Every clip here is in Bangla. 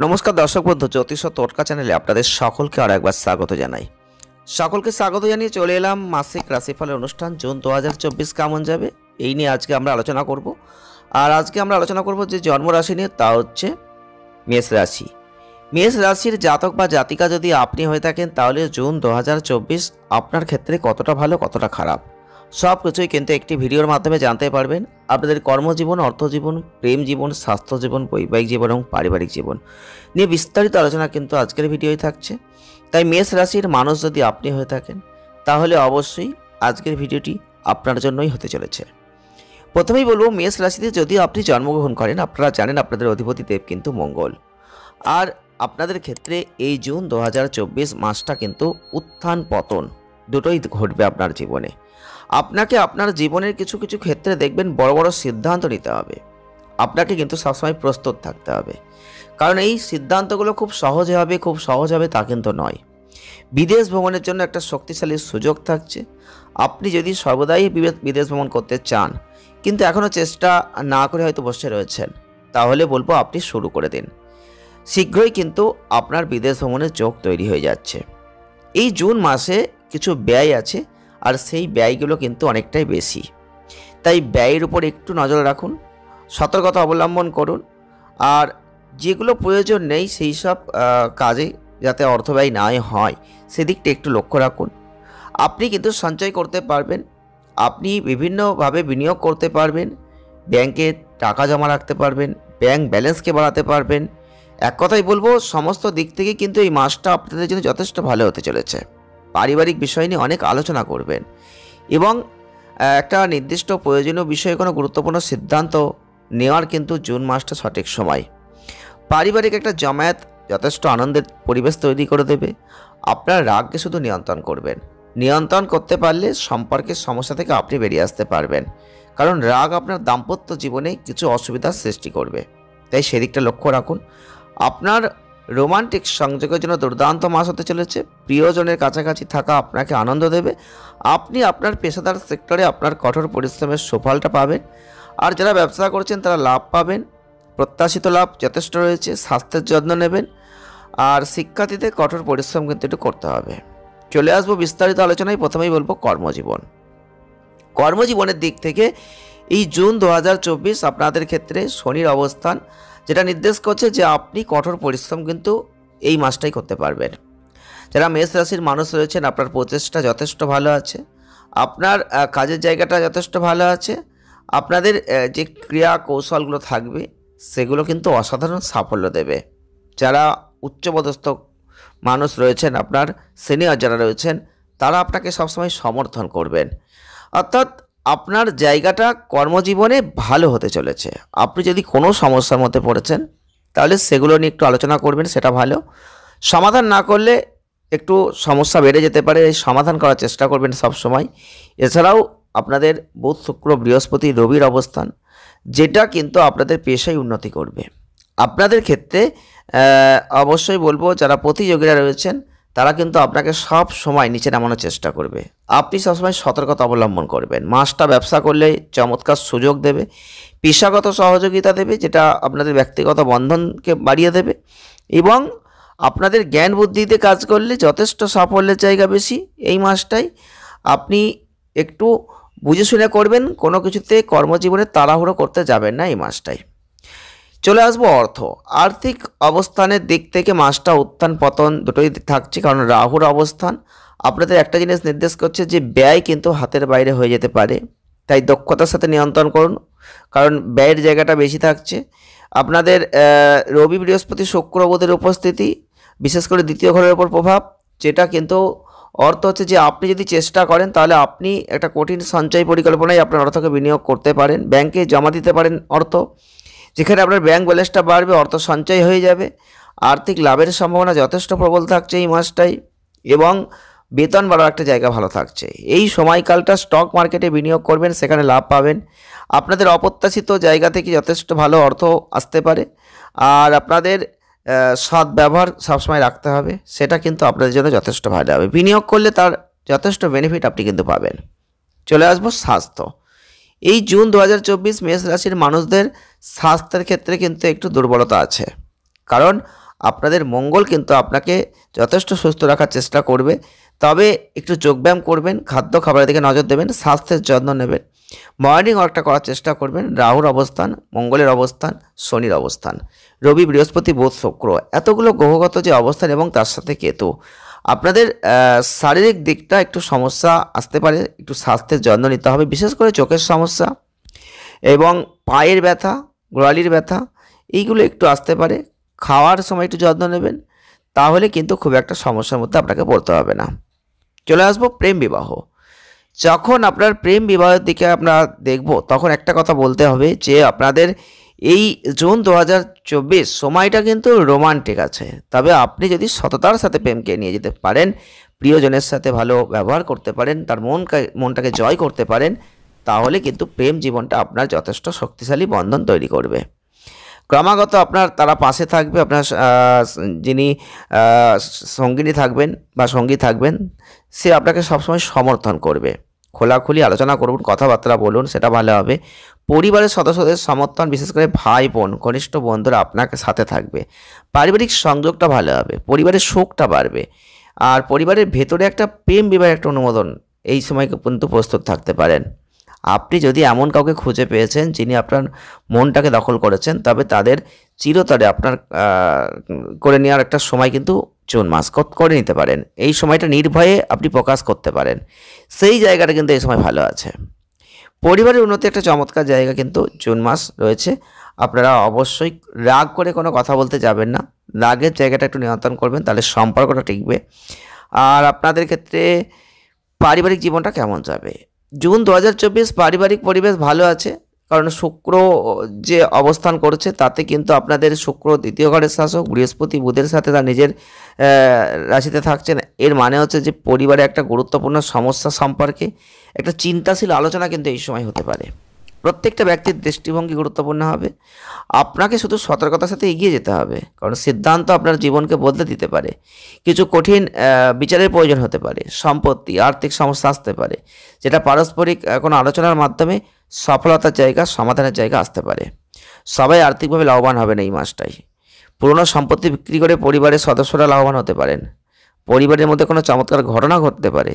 নমস্কার দর্শক বন্ধু, জ্যোতিষ ও টোটকা চ্যানেলে আপনাদের সকলকে আর একবার স্বাগত জানাই। সকলকে স্বাগত জানিয়ে চলে এলাম মাসিক রাশিফলের অনুষ্ঠান জুন 2024 কেমন যাবে এই নিয়ে আজকে আমরা আলোচনা করব। আর আজকে আমরা আলোচনা করব যে জন্মরাশি নিয়ে, তা হচ্ছে মেষ রাশি। মেষ রাশির জাতক বা জাতিকা যদি আপনি হয়ে থাকেন, তাহলে জুন 2024 আপনার ক্ষেত্রে কতটা ভালো কতটা খারাপ সব কিছুই কিন্তু একটি ভিডিওর মাধ্যমে জানতে পারবেন। আপনাদের কর্মজীবন, অর্থজীবন, প্রেম জীবন, স্বাস্থ্য জীবন, বৈবাহিক জীবন এবং পারিবারিক জীবন নিয়ে বিস্তারিত আলোচনা কিন্তু আজকের ভিডিওয় থাকছে। তাই মেষ রাশির মানুষ যদি আপনি হয়ে থাকেন, তাহলে অবশ্যই আজকের ভিডিওটি আপনার জন্যই হতে চলেছে। প্রথমেই বলবো, মেষ রাশিতে যদি আপনি জন্মগ্রহণ করেন, আপনারা জানেন আপনাদের অধিপতি দেব কিন্তু মঙ্গল। আর আপনাদের ক্ষেত্রে এই জুন 2024 মাসটা কিন্তু উত্থান পতন দুটোই ঘটবে আপনার জীবনে। আপনাকে আপনার জীবনের কিছু কিছু ক্ষেত্রে দেখবেন বড় বড় সিদ্ধান্ত নিতে হবে। আপনাকে কিন্তু সবসময় প্রস্তুত থাকতে হবে, কারণ এই সিদ্ধান্তগুলো খুব সহজ হবে তা কিন্তু নয়। বিদেশ ভ্রমণের জন্য একটা শক্তিশালী সুযোগ থাকছে। আপনি যদি সর্বদাই বিদেশ ভ্রমণ করতে চান, কিন্তু এখনও চেষ্টা না করে হয়তো বসে রয়েছেন, তাহলে বলবো আপনি শুরু করে দিন। শীঘ্রই কিন্তু আপনার বিদেশ ভ্রমণের যোগ তৈরি হয়ে যাচ্ছে। এই জুন মাসে কিছু ব্যয় আছে, আর সেই ব্যয়গুলো কিন্তু অনেকটাই বেশি। তাই ব্যয়ের উপর একটু নজর রাখুন, সতর্কতা অবলম্বন করুন। আর যেগুলো প্রয়োজন নেই সেই সব কাজে যাতে অর্থ ব্যয় না হয়, সেদিকটা একটু লক্ষ্য রাখুন। আপনি কিন্তু সঞ্চয় করতে পারবেন, আপনি বিভিন্নভাবে বিনিয়োগ করতে পারবেন, ব্যাংকে টাকা জমা রাখতে পারবেন, ব্যাংক ব্যালেন্সকে বাড়াতে পারবেন। এক কথাই বলবো, সমস্ত দিক থেকে কিন্তু এই মাসটা আপনাদের জন্য যথেষ্ট ভালো হতে চলেছে। পারিবারিক বিষয় নিয়ে অনেক আলোচনা করবেন এবং একটা নির্দিষ্ট প্রয়োজনীয় বিষয়ে কোনো গুরুত্বপূর্ণ সিদ্ধান্ত নেওয়ার কিন্তু জুন মাসটা সঠিক সময়। পারিবারিক একটা জমায়েত যথেষ্ট আনন্দের পরিবেশ তৈরি করে দেবে। আপনার রাগকে শুধু নিয়ন্ত্রণ করবেন, নিয়ন্ত্রণ করতে পারলে সম্পর্কের সমস্যা থেকে আপনি বেরিয়ে আসতে পারবেন, কারণ রাগ আপনার দাম্পত্য জীবনে কিছু অসুবিধার সৃষ্টি করবে। তাই সেদিকটা লক্ষ্য রাখুন। আপনার রোমান্টিক সংযোগের জন্য দুর্দান্ত মাস হতে চলেছে। প্রিয়জনের কাছাকাছি থাকা আপনাকে আনন্দ দেবে। আপনি আপনার পেশাদার সেক্টরে আপনার কঠোর পরিশ্রমের সুফলটা পাবেন। আর যারা ব্যবসা করছেন তারা লাভ পাবেন, প্রত্যাশিত লাভ যথেষ্ট রয়েছে। স্বাস্থ্যের যত্ন নেবেন। আর শিক্ষার্থীদের কঠোর পরিশ্রম কিন্তু একটু করতে হবে। চলে আসবো বিস্তারিত আলোচনায়। প্রথমেই বলবো কর্মজীবন। কর্মজীবনের দিক থেকে এই জুন 2024 আপনাদের ক্ষেত্রে শনির অবস্থান, যেটা নির্দেশ করছে যে আপনি কঠোর পরিশ্রম কিন্তু এই মাসটাই করতে পারবেন। যারা মেষ রাশির মানুষ রয়েছেন, আপনার প্রচেষ্টা যথেষ্ট ভালো আছে, আপনার কাজের জায়গাটা যথেষ্ট ভালো আছে। আপনাদের যে ক্রিয়া কৌশলগুলো থাকবে, সেগুলো কিন্তু অসাধারণ সাফল্য দেবে। যারা উচ্চপদস্থ মানুষ রয়েছেন, আপনার সিনিয়র যারা রয়েছেন, তারা আপনাকে সবসময় সমর্থন করবেন। অর্থাৎ আপনার জায়গাটা কর্মজীবনে ভালো হতে চলেছে। আপনি যদি কোনো সমস্যার মধ্যে পড়েছেন, তাহলে সেগুলো নিয়ে একটু আলোচনা করবেন, সেটা ভালো। সমাধান না করলে একটু সমস্যা বেড়ে যেতে পারে, সমাধান করার চেষ্টা করবেন সব সময়। এছাড়াও আপনাদের বুধ, শুক্র, বৃহস্পতি, রবির অবস্থান, যেটা কিন্তু আপনাদের পেশায় উন্নতি করবে। আপনাদের ক্ষেত্রে অবশ্যই বলবো, যারা প্রতিযোগীরা রয়েছেন, তারা কিন্তু আপনাকে সব সময় নিচে নামানোর চেষ্টা করবে। আপনি সবসময় সতর্কতা অবলম্বন করবেন। মাসটা ব্যবসা করলে চমৎকার সুযোগ দেবে, পেশাগত সহযোগিতা দেবে, যেটা আপনাদের ব্যক্তিগত বন্ধনকে বাড়িয়ে দেবে। এবং আপনাদের জ্ঞান বুদ্ধিতে কাজ করলে যথেষ্ট সাফল্যের জায়গা বেশি। এই মাসটাই আপনি একটু বুঝে শুনে করবেন, কোনো কিছুতে কর্মজীবনে তাড়াহুড়ো করতে যাবেন না এই মাসটাই। চলে আসবো আর্থিক অবস্থানের দিক থেকে মাসটা উত্থান পতন দুটোই থাকছে, কারণ রাহুর অবস্থান আপনাদের একটা জিনিস নির্দেশ করছে যে ব্যয় কিন্তু হাতের বাইরে হয়ে যেতে পারে। তাই দক্ষতার সাথে নিয়ন্ত্রণ করুন, কারণ ব্যয়ের জায়গাটা বেশি থাকছে। আপনাদের রবি, বৃহস্পতি, শুক্র, বুধের উপস্থিতি, বিশেষ করে দ্বিতীয় ঘরের ওপর প্রভাব, যেটা কিন্তু অর্থ হচ্ছে যে আপনি যদি চেষ্টা করেন, তাহলে আপনি একটা কঠিন সঞ্চয় পরিকল্পনায় আপনার অর্থকে বিনিয়োগ করতে পারেন। ব্যাংকে জমা দিতে পারেন অর্থ, যেখানে আপনার ব্যাংক ব্যালেন্সটা বাড়বে, অর্থ সঞ্চয় হয়ে যাবে। আর্থিক লাভের সম্ভাবনা যথেষ্ট প্রবল থাকছে এই মাসটাই, এবং বেতন বাড়ার একটা জায়গা ভালো থাকছে। এই সময়কালটা স্টক মার্কেটে বিনিয়োগ করবেন, সেখানে লাভ পাবেন। আপনাদের অপ্রত্যাশিত জায়গা থেকে যথেষ্ট ভালো অর্থ আসতে পারে। আর আপনাদের সৎ ব্যবহার সবসময় রাখতে হবে, সেটা কিন্তু আপনাদের জন্য যথেষ্ট ভালো হবে। বিনিয়োগ করলে তার যথেষ্ট বেনিফিট আপনি কিন্তু পাবেন। চলে আসবো স্বাস্থ্য। এই জুন 2024 মেষ রাশির মানুষদের স্বাস্থ্যের ক্ষেত্রে কিন্তু একটু দুর্বলতা আছে, কারণ আপনাদের মঙ্গল কিন্তু আপনাকে যথেষ্ট সুস্থ রাখার চেষ্টা করবে। তবে একটু যোগব্যায়াম করবেন, খাদ্য খাবারের দিকে নজর দেবেন, স্বাস্থ্যের যত্ন নেবেন, মর্নিং ওয়াকটা করার চেষ্টা করবেন। রাহুর অবস্থান, মঙ্গলের অবস্থান, শনির অবস্থান, রবি, বৃহস্পতি, বুধ, শুক্র, এতগুলো গ্রহগত যে অবস্থান এবং তার সাথে কেতু, আপনাদের শারীরিক দিকটা একটু সমস্যা আসতে পারে। একটু স্বাস্থ্যের যত্ন নিতে হবে, বিশেষ করে চোখের সমস্যা এবং পায়ের ব্যথা, গোড়ালির ব্যথা, এইগুলো একটু আসতে পারে। খাওয়ার সময় একটু যত্ন নেবেন, তাহলে কিন্তু খুব একটা সমস্যার মধ্যে আপনাকে পড়তে হবে না। চলে আসবো প্রেম বিবাহ। যখন আপনার প্রেম বিবাহের দিকে আমরা দেখব, তখন একটা কথা বলতে হবে যে আপনাদের এই জুন 2024 সময়টা কিন্তু রোমান্টিক আছে। তবে আপনি যদি সততার সাথে প্রেমকে নিয়ে যেতে পারেন, প্রিয়জনের সাথে ভালো ব্যবহার করতে পারেন, তার মনটাকে জয় করতে পারেন, তাহলে কিন্তু প্রেম জীবনটা আপনার যথেষ্ট শক্তিশালী বন্ধন তৈরি করবে। ক্রমাগত আপনার তারা পাশে থাকবে, আপনার যিনি সঙ্গিনী থাকবেন বা সঙ্গী থাকবেন, সে আপনাকে সবসময় সমর্থন করবে। খোলাখুলি আলোচনা করুন, কথাবার্তা বলুন, সেটা ভালো হবে। পরিবারের সদস্যদের সমর্থন, বিশেষ করে ভাই বোন, ঘনিষ্ঠ বন্ধুরা আপনাকে সাথে থাকবে। পারিবারিক সংযোগটা ভালো হবে, পরিবারের শোকটা বাড়বে, আর পরিবারের ভেতরে একটা প্রেম বিবাহের একটা অনুমোদন এই সময় কিন্তু প্রস্তুত থাকতে পারেন। আপনি যদি এমন কাউকে খুঁজে পেয়েছেন যিনি আপনার মনটাকে দখল করেছেন, তবে তাদের চিরতরে আপনার করে নেওয়ার একটা সময় কিন্তু জুন মাস করে নিতে পারেন। এই সময়টা নির্ভয়ে আপনি প্রকাশ করতে পারেন, সেই জায়গাটা কিন্তু এই সময় ভালো আছে। পরিবারের উন্নতি একটা চমৎকার জায়গা কিন্তু জুন মাস রয়েছে। আপনারা অবশ্যই রাগ করে কোনো কথা বলতে যাবেন না, রাগের জায়গাটা একটু নিয়ন্ত্রণ করবেন, তাহলে সম্পর্কটা টিকবে। আর আপনাদের ক্ষেত্রে পারিবারিক জীবনটা কেমন যাবে? জুন 2024 পারিবারিক পরিবেশ ভালো আছে, কারণ শুক্র যে অবস্থান করছে তাতে কিন্তু আপনাদের শুক্র দ্বিতীয় ঘরের শাসক, বৃহস্পতি বুধের সাথে তার নিজের রাশিতে থাকছেন। এর মানে হচ্ছে যে পরিবারে একটা গুরুত্বপূর্ণ সমস্যা সম্পর্কে একটা চিন্তাশীল আলোচনা কিন্তু এই সময় হতে পারে। প্রত্যেকটা ব্যক্তির দৃষ্টিভঙ্গি গুরুত্বপূর্ণ হবে। আপনাকে শুধু সতর্কতার সাথে এগিয়ে যেতে হবে, কারণ সিদ্ধান্ত আপনার জীবনকে বদলে দিতে পারে। কিছু কঠিন বিচারের প্রয়োজন হতে পারে, সম্পত্তি, আর্থিক সমস্যা আসতে পারে, যেটা পারস্পরিক কোনো আলোচনার মাধ্যমে সফলতার জায়গা, সমাধানের জায়গা আসতে পারে। সবাই আর্থিকভাবে লাভবান হবেন এই মাসটাই। পুরনো সম্পত্তি বিক্রি করে পরিবারের সদস্যরা লাভবান হতে পারেন। পরিবারের মধ্যে কোনো চমৎকার ঘটনা ঘটতে পারে,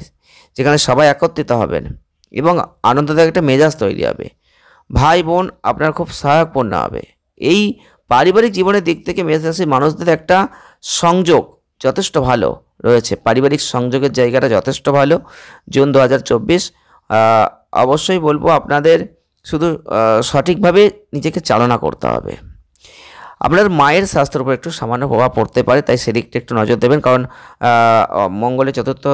যেখানে সবাই একত্রিত হবেন এবং আনন্দদায়ক একটা মেজাজ তৈরি হবে। ভাই বোন আপনার খুব সহায়কপূর্ণ হবে। এই পারিবারিক জীবনের দিক থেকে মেষ রাশির মানুষদের একটা সংযোগ যথেষ্ট ভালো রয়েছে। পারিবারিক সংযোগের জায়গাটা যথেষ্ট ভালো জুন 2024। অবশ্যই বলবো আপনাদের শুধু সঠিকভাবে নিজেকে চালনা করতে হবে। আপনার মায়ের স্বাস্থ্যের উপর একটু সামান্য প্রভাব পড়তে পারে, তাই সেদিকটা একটু নজর দেবেন, কারণ মঙ্গলের চতুর্থ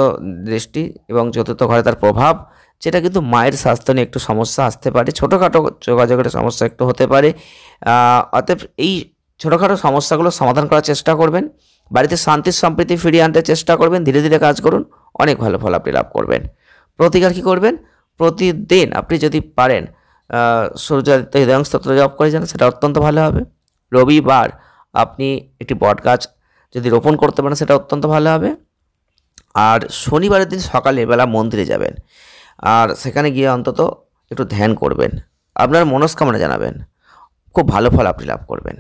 দৃষ্টি এবং চতুর্থ ঘরে তার প্রভাব, যেটা কিন্তু মায়ের স্বাস্থ্য নিয়ে একটু সমস্যা আসতে পারে। ছোটোখাটো যোগাযোগের সমস্যা একটু হতে পারে। অতএব এই ছোটোখাটো সমস্যাগুলো সমাধান করার চেষ্টা করবেন। বাড়িতে শান্তির সম্প্রীতি ফিরিয়ে আনতে চেষ্টা করবেন। ধীরে ধীরে কাজ করুন, অনেক ভালো ফল আপনি লাভ করবেন। প্রতিকার কী করবেন? প্রতিদিন আপনি যদি পারেন সূর্যাদিত্য হৃদয়ং স্তোত্র জপ করে যান, সেটা অত্যন্ত ভালো হবে। রবিবার আপনি একটি বট গাছ যদি রোপণ করতে পারেন, সেটা অত্যন্ত ভালো হবে। আর শনিবারের দিন সকালে বেলা মন্দিরে যাবেন, আর সেখানে গিয়ে অন্তত একটু ধ্যান করবেন, আপনার মনস্কামনা জানাবেন, খুব ভালো ফল আপনি লাভ করবেন।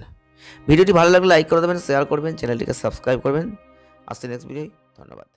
ভিডিওটি ভালো লাগলে লাইক করে দেবেন, শেয়ার করবেন, চ্যানেলটিকে সাবস্ক্রাইব করবেন। আসছে নেক্সট ভিডিও। ধন্যবাদ।